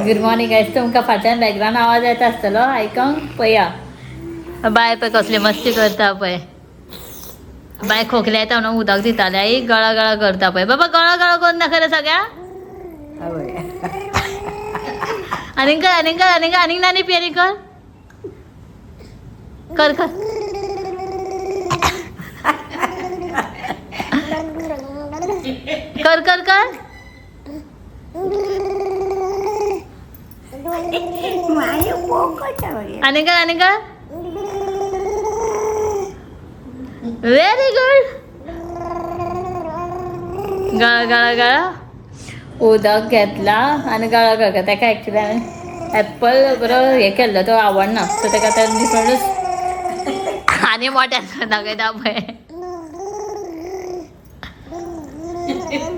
Good morning guys. तुमकां फाटल्यान background आवाज येता आसतलो, आयकूंक पळया. बाय पळय कसली मस्ती करता पळय. बाय खोकले येता म्हणून उदक दिताले, आई गळा गळा करता पळय. बाबा गळा गळा करून दाखय रे सगळ्या. आनीक आनीक आनीक आनीक नानी पियानी कर कर कर. कर कर कर आणि का व्हेरी गुड. गळा गळा गळा उदक घेतला आणि गळा गळा ताका ॲक्च्युली हांवें एप्पल बरो हे केल्लो तो आवडना, सो ताका आतां डिफरंटूच आनी मोठ्यान दाखयता पळय.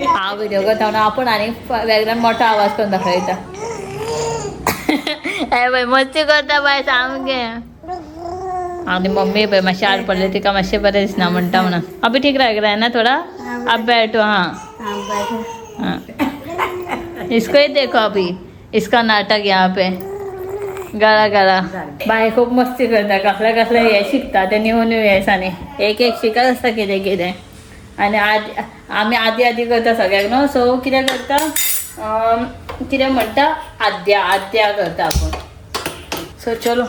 हा व्हिडिओ करता म्हणून आपण आनी वेगळ्यान मोठो आवाज करून दाखयता. हे बाय मस्ती करता बाय सामके. आणि मम्मी बाय मातशें आड पडले तिका मातशें बरें दिसना म्हणटा म्हणून. अभी ठीक रहेगा है ना थोड़ा. अब बैठो. हाँ इसको ही देखो अभी इसका नाटक यहाँ पे. गळा गळा बाय खूप मस्ती करता. कसले कसले हे शिकता ते न्यू न्यू हेसांनी एक एक शिकत आसता कितें कितें. आणि आमी आदी करता सगळ्याक न्हू, सो कितें करता कितें म्हणटा आद्या करता आपूण. सो चलो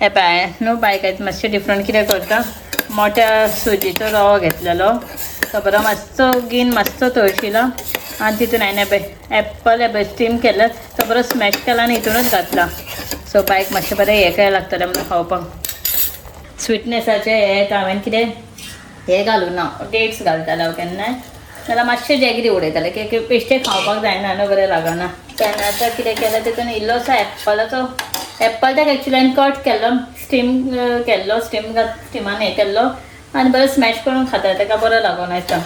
हे पळय न्हू बायकाचे मातशें डिफरंट कितें करता. मोठ्या सुजीचो रवो घेतलेलो तो बरो मातसो गीन मातसो तळशिलो आनी तितून हांवें पळय एप्पल हे पळय स्टीम केल्लो तो बरो स्मॅश केला आनी हितूनच घातला. सो बायक मातशें बरें हें काय लागतलें म्हणून खावपाक. स्वीटनेसाचें हे हांवें कितें हे घालूं ना, डेट्स घालताले हांव केन्नाय नाल्यार मातशें जॅगरी उडयतालें की बेश्टें खावपाक जायना न्हू, बरें लागना. तेन्ना आतां कितें केलें तितून इल्लोसो एप्पलाचो एप्पल ताका एक्चुली हांवें कट केल्लो स्टिमान हें केल्लो आनी बरो स्मॅश करून खाता ताका बरो लागून येता.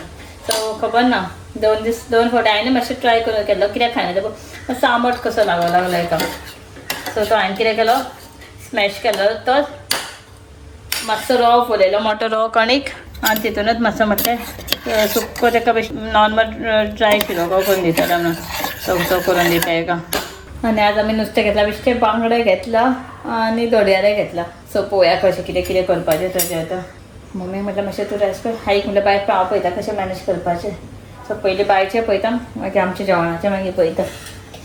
सो खबर ना 2 फावटी हांवें मातशें ट्राय करून केल्लो कित्याक खायना तें मातसो आंबट कसो लागूंक लागलो हेका. सो तो हांवें कितें केलो स्मॅश केलो तो मातसो रवो फुलयलो मोठो रवो कणीक आनी तितूनच मातसो म्हटलें सुक्को ताका नॉर्मल ड्राय शिरो करून दितालो म्हणून तो करून दिता हेका. आनी आज आमी नुस्तें घेतला बेश्टें बांगडे घेतला आनी दोडयारे घेतला. सो पळोवया कशें कितें कितें करपाचें तशें आतां. मम्मी म्हटल्यार मातशें तूं रेस्ट कर, हायक म्हटल्यार बायक हांव पळयता कशें मॅनेज करपाचें. सो पयलीं बायचें पळयता मागीर आमच्या जेवणाचें मागीर पळयता.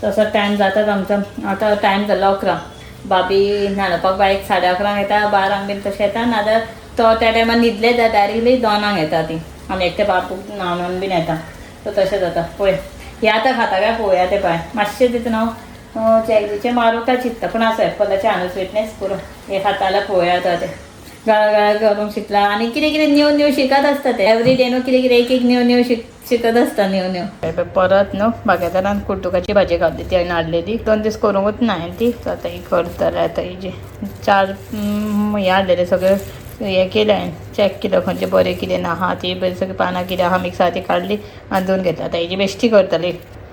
सो असो टायम जाताच आमचो. आतां टायम जालो 11. बाबी न्हाणोवपाक बायक 11:30 येता, 12 बीन तशें येता नाजाल्यार तो त्या टायमार न्हिदले जाल्यार डायरेक्टली 2 येता ती आनी एकटे बापूक न्हाणोन बीन येता. सो तशें जाता. पळय हें आतां खाता काय पळोवया तें पळय. मातशें तितून हांव चॅगरीचें मारूंका चिंतता पूण आसा एप्पलाचें हांवें स्वीटनेस पुरो हें खाता जाल्यार पळोवया आतां तें. गळा करूंक शिकला आनी कितें कितें न्यू शिकत आसता ते एवरी न्हू कितें कितें एक न्यू शिकत आसता न्यू. परत न्हू बागेदारान कुड्डुकाची भाजी घातली ती हांवें हाडलेली 2 दीस करूंकूच ना हांवें ती. सो आतां ही करतलें. आतां हेजे 4 हें हाडलेलें सगळें हें केलें हांवें चॅक केलं खंयचें बरें कितें ना आहा ती बरी सगळीं पानां कितें आहा मिक्स आहा ती काडली आनी धुवन घेतली. आतां हेजी बेश्टी करतली.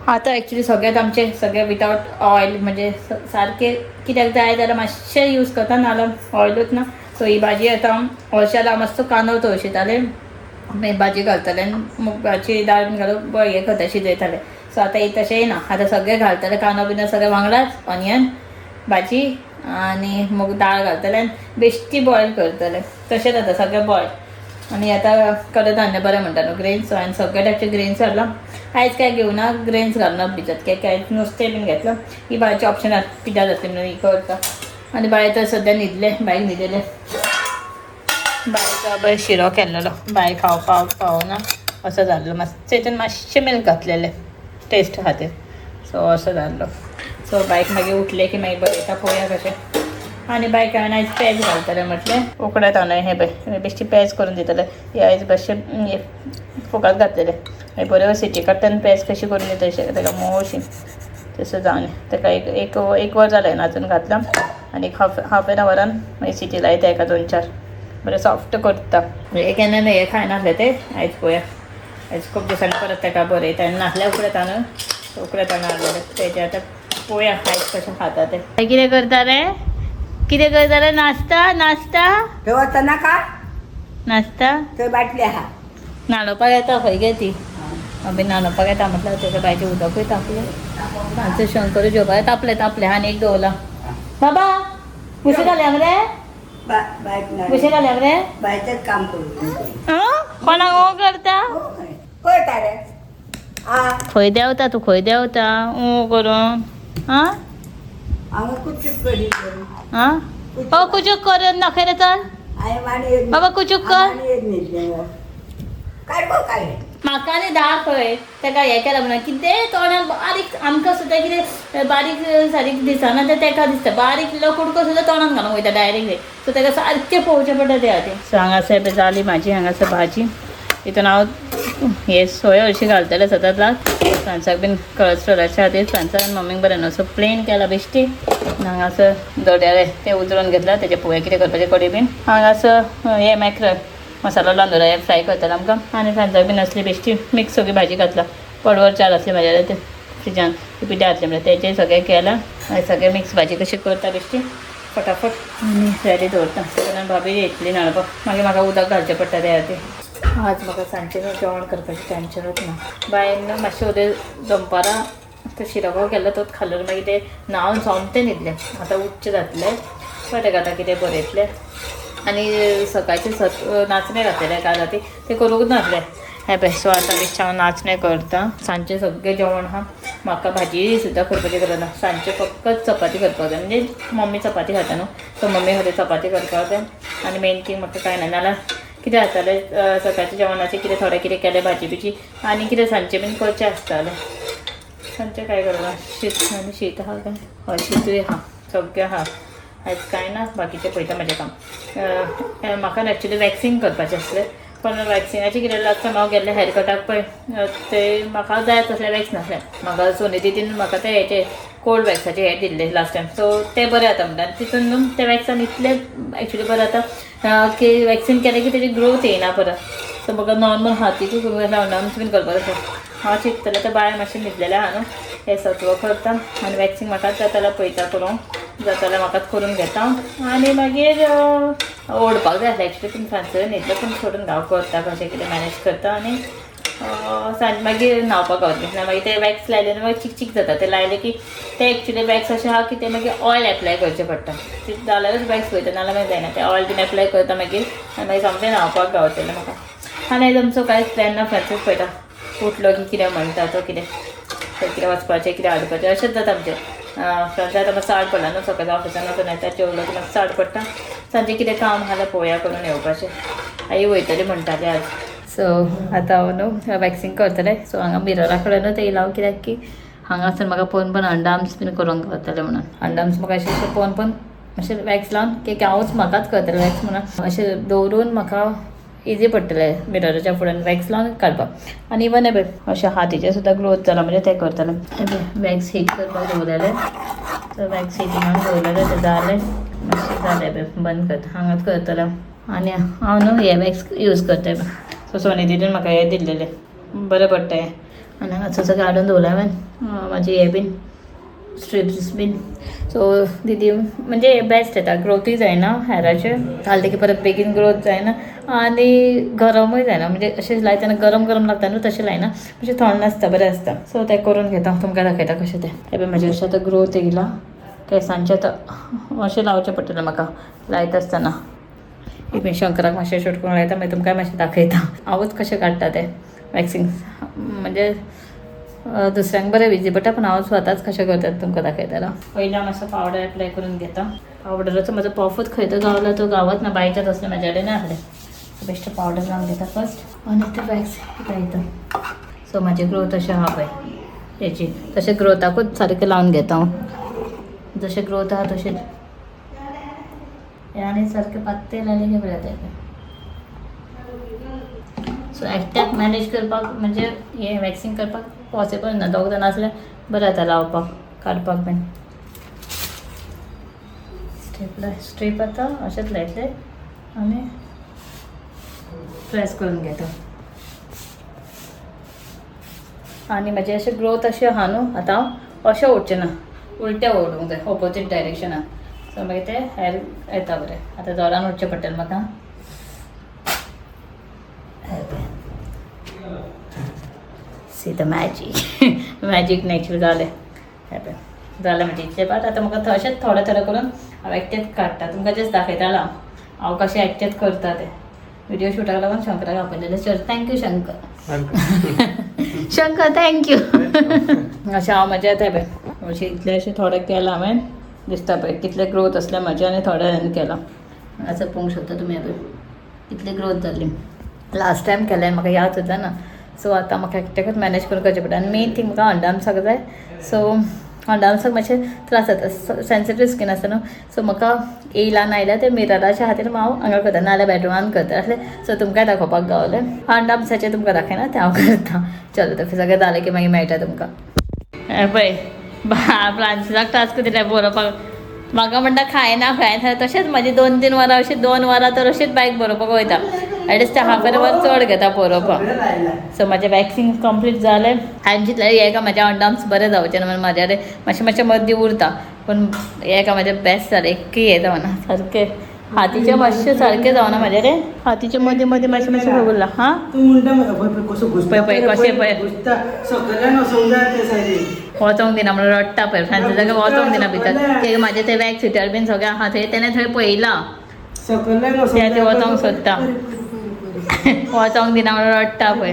आतां एक्चुली सगळ्यात आमचें सगळें विथआवट ऑयल म्हणजे सारकें कित्याक जाय जाल्यार मातशें यूज करता नाल्यार ऑयलूच ना. सो ही भाजी आतां हरशाला मातसो कांदो तळशिताले मागीर भाजी घालताले आनी मुगाची दाळ बीन घालून हें करता शिजयताले. सो आतां ही तशें येना. आतां सगळें घालतालें कांदो बिनो सगळें वांगडाच ऑनियन भाजी आनी मूग दाळ घालताले आनी बेश्टी बॉयल करतले. तशें जाता सगळें बॉयल. आनी आतां कडधान्य बरें म्हणटा न्हू ग्रेन्स. सो हांवें सगळे टायपचे ग्रेन्स हाडला. आयज काय घेवना ग्रेन्स घालना भिजत काय नुस्तें बीन घेतलं. ही भाजी ऑप्शनल पिड्ड्यार जातली म्हणून ही करता. आनी बाय तर सद्या बायक न्हिदलेले. बायक बरें शिरो केल्लो बाय खावना असो जाल्लो. मातशें हितून मातशें मिल्क घातलेलें टेस्ट खातीर. सो असो जाल्लो. सो बायक मागीर उठले की मागीर बरयता पळोवया कशें. आनी बायक हांवें आयज पेज घालतलें म्हटलें उकड्या तांदूळ हें पळय बेश्टी पेज करून दितलें. हे आयज बेश्टें हें फुकात घातलेलें मागीर बऱ्यो सिटी काडटा पेज कशी करून दिता तशें ताका मोवशी तसो जावन ताका एक वर जालें आजून घातलां आनी हाफ एन आवरान मागीर सिटी लायता एका 2-4 बरें सॉफ्ट करता. एक केन्ना हें खायनासलें तें आयज पळोवया. आयज खूब दिसांनी परत ताका बरयता आनी नासल्या उकडें तांदूळ हाडलेलें तेजें आतां पळोवया आयज कशें खाता तें. कितें करता रे नाश्ता नाका नाश्ता थंय बाटली आहा न्हाणोवपाक येता खंय गे ती अभि नानोपाक येता म्हटल्यार तेच्या बायचे उदकूय तापलें तांचो शंकर जेवपा तापले आनी एक दवरला बाबा कुशे घालया मरे कुशे घालया मरे बायचेच काम करू कोणाक हो करता करता रे खंय देंवता तूं खंय देंवता करून आं हांगा कुचूक करी आं हो कुचूक कर नाखय रे चल बाबा कुचूक कर काय काय म्हाका आनी दाखय तेका हें केलां म्हणून कितें तोंडान बारीक आमकां सुद्दां कितें बारीक सारीक दिसना तें तेका दिसता बारीक इल्लो कुडको सुद्दां तोंडान घालूंक वयता डायरेक्टली सो तेका सारकें पळोवचें पडटा तें खातीर सो हांगासर जाली म्हाजी हांगासर भाजी हितून हांव हे सोय हरशीं घालतलें सतत फ्रांसाक बीन कोलेस्ट्रॉलाच्या खातीर फ्रांसान मम्मीक बरें न्हू सो प्लेन केला बेश्टी हांगासर दोड्यारे ते उजरोवन घेतला तेजे पोहे कितें करपाचें कडी बीन हांगासर हे मॅक्रल मसालो लावन दवरला फ्राय करतले आमकां आनी फ्रांसाक बीन असली बेश्टी मिक्स सगळी भाजी घातला पडवळ चार असली भाजी ते फ्रिजान पिड्ड्या घातले म्हणल्यार तेजें सगळें केलां आनी सगळें मिक्स भाजी कशी करता बेश्टी फटाफट आनी रेडी दवरता तेन्ना भाभी येतली नाळपाक मागीर म्हाका उदक घालचें पडटा त्या खातीर आज म्हाका सांजचें जेवण करपाचें टेंशनूच ना बायन मातशें उदक दनपारां तो शिरगो केल्लो तोच खाल्लो मागीर ते न्हांवन सोमतें न्हिदलें आतां उच्च जातलें पळय तेका आतां कितें बरयतलें आनी सकाळचें नाचणें घातलेलें काल राती तें करूंक नासलें हे पळय सो आतां बेश्टें हांव नाचणें करता सांजचें सगळें जेवण आहा म्हाका भाजी सुद्दां करपाची गरज ना सांजचें फकत चपाती करपाक जाय म्हणजे मम्मी चपाती खाता न्हू सो मम्मी खातीर चपाती करपाक जाय आनी मेन थींग म्हाका कांय ना नाल्यार कितें जातालें सकाळच्या जेवणाचें कितें थोडें कितें केलें भाजी बिजी आनी कितें सांजचें बीन करचें आसतालें सांजचें कांय करना शीत आनी शीत आहा काय हय शीतूय आहा सगळें आहा आयज कांय ना बाकीचें पळयता म्हजें काम म्हाका एक्चुली वॅक्सिंग करपाचें आसलें पण वॅक्सिनाचें कितें लागता हांव गेल्लें हेअर कटाक पळय ते म्हाका जाय तसलें वॅक्स नासलें म्हाका सोनी दिदीन म्हाका ते हेचे कोल्ड वॅक्साचे हे दिल्ले लास्ट टायम सो ते बरें जाता म्हणटा तितून न्हू त्या वॅक्सान इतलें एक्चुली बरें जाता की वॅक्सीन केलें की तेजी ग्रोथ येना परत सो म्हाका नॉर्मल हातीची करूंक जाय अंडांच बीन करपाक जाय हांव चिंतलें तें बाय मातशें न्हिदलेलें आहा न्हू हें सत्व करता आनी वॅक्सीन म्हाकाच जाता जाल्यार पळयता करूंक जाता जाल्यार म्हाकाच करून घेता आनी मागीर ओडपाक जाय आसलें एक्चुली पूण फ्रांसुय न्हिदलें पूण सोडून हांव करता कशें कितें मॅनेज करता आनी सांज मागीर न्हांवपाक गावतलें मागीर ते वॅक्स लायले मागीर चीक चीक जाता ते लायले की ते एक्चुली वॅक्स अशें आहा की ते मागीर ऑयल एप्लाय करचें पडटा जाल्यारूच वॅक्स वयता नाल्यार मागीर जायना ते ऑयल बीन एप्लाय करता मागीर आनी मागीर सोमतें न्हांवपाक गावतलें म्हाका आनी आयज आमचो कांयच प्लॅन ना फ्रांसूच पळयता उठलो की कितें म्हणटा तो कितें कितें वचपाचें कितें हाडपाचें अशेंच जाता आमचें फ्रांसा आतां मातसो साड पडला न्हू सकाळचो ऑफिसान वचून येता जेवलो की मातसो साड पडटा सांजचें कितें काम आहा जाल्यार पळोवया करून येवपाचें आई वयतली म्हणटाली आज सो आतां हांव न्हू वॅक्सिंग करतलें सो हांगा मिररा कडेन न्हू ते येयला कित्याक की हांगासर म्हाका पळोवन अंडाम्स बीन करूंक गावतलें म्हणून अंडाम्स म्हाका अशें पळोवन अशें वॅक्स लावन की हांवूच म्हाकाच करतलें वॅक्स म्हणून अशें दवरून म्हाका इजी पडटलें मिरराच्या फुड्यान वॅक्स लावन काडपाक आनी इवन हे अशें हातीचें सुद्दां ग्रोथ जाला म्हणजे तें करतलें वॅक्स हीट करपाक दवरलेलें सो वॅक्स हिटिंगान दवरलेलें तें जालें मातशें जालें बंद करता हांगाच करतलें आनी हांव न्हू हे वॅक्स यूज करता सो सोनी दीदीन म्हाका हें दिल्लेलें बरें पडटा हें आनी हांगासर सगळें हाडून दवरलें हांवें म्हाजी हे बीन स्ट्रिप्स बीन सो दीदी म्हणजे बेस्ट येता ग्रोथूय जायना हेराचे घालता की परत बेगीन ग्रोथ जायना आनी गरमूय जायना म्हणजे अशें लायतना गरम गरम लागता न्हू तशें लायना म्हणजे थंड आसता बरें आसता सो तें करून घेता तुमकां दाखयता कशें तें हे म्हाजें अशें आतां ग्रोथ येयला केंसांचें आतां अशें लावचें पडटलें म्हाका लायता आसतना इवन शंकराक मातशें शेटकून लायता मागीर तुमकां मातशें दाखयता हांवूच कशें काडटा तें वॅक्सिंग म्हणजे दुसऱ्यांक बरें विजी पडटा पूण हांव स्वताच कशें करता तुमकां दाखयतालो पयलीं हांव मातसो पावडर एप्लाय करून घेता पावडराचो म्हजो पफूच खंय तो गावलो तो गावत ना बायच्याच असलें म्हाजे कडेन आसलें बेश्टें पावडर लावन घेता फर्स्ट आनी ते वॅक्स लायता सो म्हाजी ग्रोथ अशें आहा पळय तेची तशें ग्रोथाकूच सारकें लावन घेता हांव जशें ग्रोथ आहा तशेंच हे आनी सारकें पातळ लायलें की बरें जाता सो एकट्याक मॅनेज करपाक म्हणजे हे वॅक्सिंग करपाक पॉसिबल ना दोग जाण आसल्यार बरें जाता लावपाक काडपाक बीन स्ट्रीप आतां अशेंच लायतलें आनी प्रेस करून घेता आनी म्हाजें अशें ग्रोथ अशें आहा न्हू आतां हांव अशें ओडचें ना उलटें ओडूंक जाय ऑपोजीट डायरेक्शनान सो मागीर तें हेर येता बरें आतां जोरान ओडचें पडटलें म्हाका see the magic magic natural जालें जालें म्हणजे इतलें पार्ट आतां म्हाका अशेंच थोडें थोडें करून हांव एकटेंच काडटा तुमकां जस्ट दाखयतालो हांव कशें एकटेंच करता तें व्हिडिओ शूटाक लागून शंकराक आपयलेलें sir thank you Shankar Shankar thank you अशें हांव म्हाजें येता पळय अशें इतलें अशें थोडें केलां हांवें दिसता पळय कितलें ग्रोथ असलें म्हाजें आनी थोडें हांवें केलां असं पळोवंक शकता तुमी पळय कितली ग्रोथ जाल्ली लास्ट टायम केलें म्हाका याद सुद्दां ना सो आतां म्हाका एकटेकच मॅनेज करून करचें पडटा आनी मेन थींग म्हाका अंडामसाक जाय सो अंडामसाक मातशें त्रास जाता सेन्सिटीव स्कीन आसता न्हू सो म्हाका येयला ना आयल्या ते मिरराच्या खातीर हांव हांगा करता नाल्यार बेडरूमान करता अशें सो तुमकांय दाखोवपाक गावलें अंडामसाचें तुमकां दाखयना तें हांव करता चलो तर सगळें जालें की मागीर मेळटा तुमकां पळय फ्रांसिसाक टास्क दिल्या बरोवपाक म्हाका म्हणटा खायना तशेंच म्हाजी 2-3 वरां अशीं 2 वरां तर अशीच बायक बरोवपाक वयता एटलिस्ट हाफ एन अवर चड घेता बरोवपाक सो म्हाजें वॅक्सिंग कंप्लीट जालें हांवें चिंतलें हें का म्हाज्या अंडाम्स बरें जावचें ना म्हाज्या मातशें मदीं उरता पूण हें का म्हाजें बेस्ट जालें एक्की हें जावना सारकें हातीचें मातशें सारकें जावना म्हाजें रे हातीचें मदीं मातशें उरलां हां पळय कशें पळय वचोंक दिना म्हणून रडटा पळय फ्रांसिसाक वचोंक दिना भितर ते म्हाजें तें वॅक्स हिटर बीन सगळें आहा थंय तेणें थंय पळयलां तें वचोंक सोदता वचोंक दिना म्हणून रडटा पळय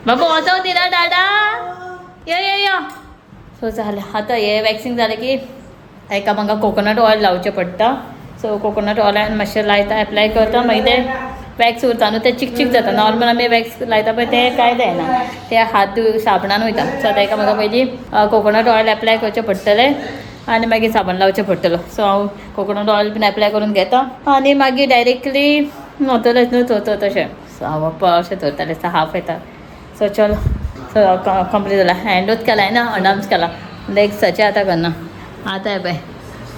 बाबा वचोंक दिना दादा यो सो जालें आतां हें वॅक्सिंग जालें की हेका म्हाका कोकोनट ऑयल लावचें पडटा सो कोकोनट ऑयलान मातशें लायता एप्लाय करता मागीर तें वॅक्स उरता न्हू तें चिक जाता नॉर्मल आमी वॅक्स लायता पळय तें कांय जायना तें हात साबणान वयता सो तेका म्हाका पयलीं कोकोनट ऑयल एप्लाय करचें पडटलें आनी मागीर साबण लावचें पडटलो सो हांव कोकोनट ऑयल बीन एप्लाय करून घेता आनी मागीर डायरेक्टली वतलेंच न्हू चोवचो तशें सो हांव अशें चोरतालें सो हाफ येता सो चलो सो कंप्लीट जाला हँडूच केलाय ना अंडाम्स केला लेग्साचें आतां करना आतां हें पळय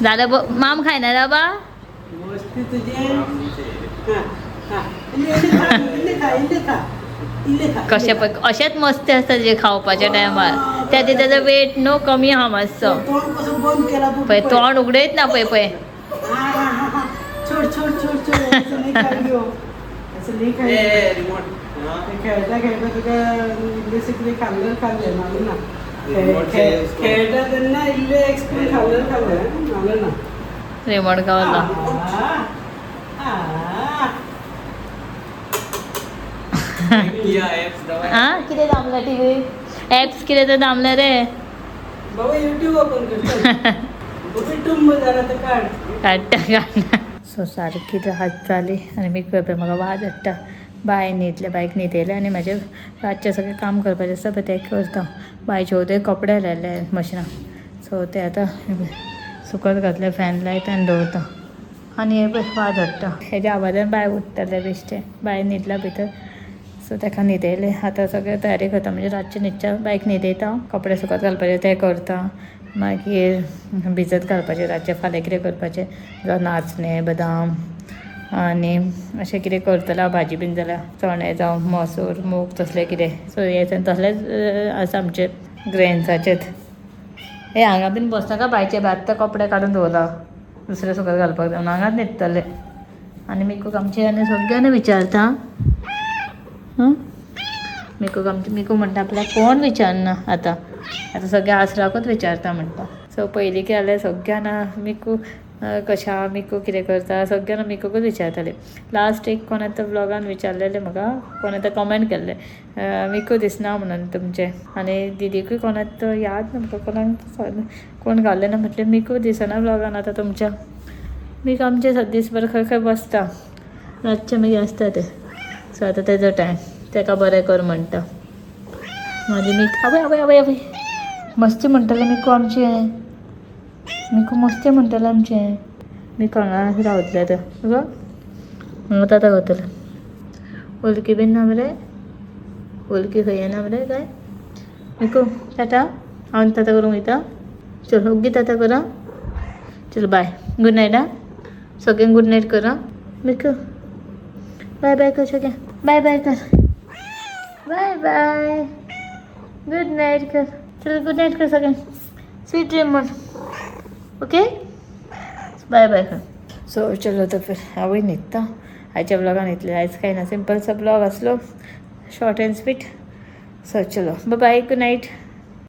जाल्यार माम खायना बाबा कशें पळय अशेंच मस्ती आसता जे खावपाच्या टायमार त्या तेजो वेट न्हू कमी आहा मातसो पळय तोंड उगडयत ना पळय रिमोट गावला आं कितें दामला टीव्ही एप्स कितें तर दामले रे काडटा सो सारकी हात जाली आनी मी म्हाका वाज हाडटा बाय न्हिदले बायक न्हिदयले आनी म्हाजें रातचें सगळें काम करपाचें आसता पळय तें करता बायचे उदय कपडे लायले मशिनाक सो ते आतां सुकत घातले फॅन लायट आनी दवरता आनी हें पळय वाज हाडटा हेज्या आवाजान बाय उठ्ठले बेश्टें बाय न्हिदला भितर सो ताका न्हिदयलें आतां सगळें तयारी करता म्हणजे रातचें न्हिदच्या बायक न्हिदयता कपडे सुकत घालपाचे तें करता मागीर भिजत घालपाचें रातचें फाल्यां कितें करपाचें जावं नाचणें बदाम आनी अशें कितें करतलें हांव भाजी बीन जाल्यार चणे जावं मसूर मूग तसलें कितें सो हें तसलेंच आसा आमचें ग्रेन्साचेंच हे हांगा बीन बसनाका बायचे आत्तां कपडे काडून दवरला दुसरें सुकत घालपाक जावन हांगाच न्हिदतलें आनी मिकूक आमचे आनी सगळ्यांनी विचारता मिकू म्हणटा आपल्याक कोण विचारना आतां सगळें आसराकूच विचारता म्हणटा सो पयलीं कितें जालें सगळ्यांना मिकू कशें आहा मिकू कितें करता सगळ्यांना मिकूकूच विचारताले लास्ट एक कोण आतां ब्लॉगान विचारलेलें म्हाका कोण आतां कमेंट केल्लें मिकू दिसना म्हणून तुमचें आनी दिदीकूय कोणाक याद ना म्हाका कोणाक कोण घाल्लें ना म्हटलें मिकू दिसना ब्लॉगान आतां तुमच्या मिकू आमचे दिसभर खंय खंय बसता रातचें मागीर आसता तें सो आतां तेजो टायम तेका बरें कर म्हणटा म्हाजी आवय आवय आवय आवय मस्ती म्हणटालें मिकू आमचें मिकू मस्ती म्हणटालें आमचें मिकू हांगा रावतलें आतां गो हांगा आतां वतलें उलकी बीन ना मरे उलकी खंय येना मरे काय मिकू टाटा हांव ताता करूंक वयता चल ओग्गी ताता करा चल बाय गुड नायट आं सगळ्यांक गुड नायट कर आं मिकू बाय बाय कर सगळ्यांक बाय बाय कर बाय बाय गुड नाईट कर चल गुड नाईट कर सगळ्यांक स्वीट ड्रीम म्हण ओके बाय बाय कर सो चलो तर फिर हांवूय न्हिदता आयच्या ब्लॉगान न्हिदलें आयज कांय ना सिंपलसो ब्लॉग आसलो शॉर्ट एंड स्वीट. सो चलो बाय बाय, गुड नाइट.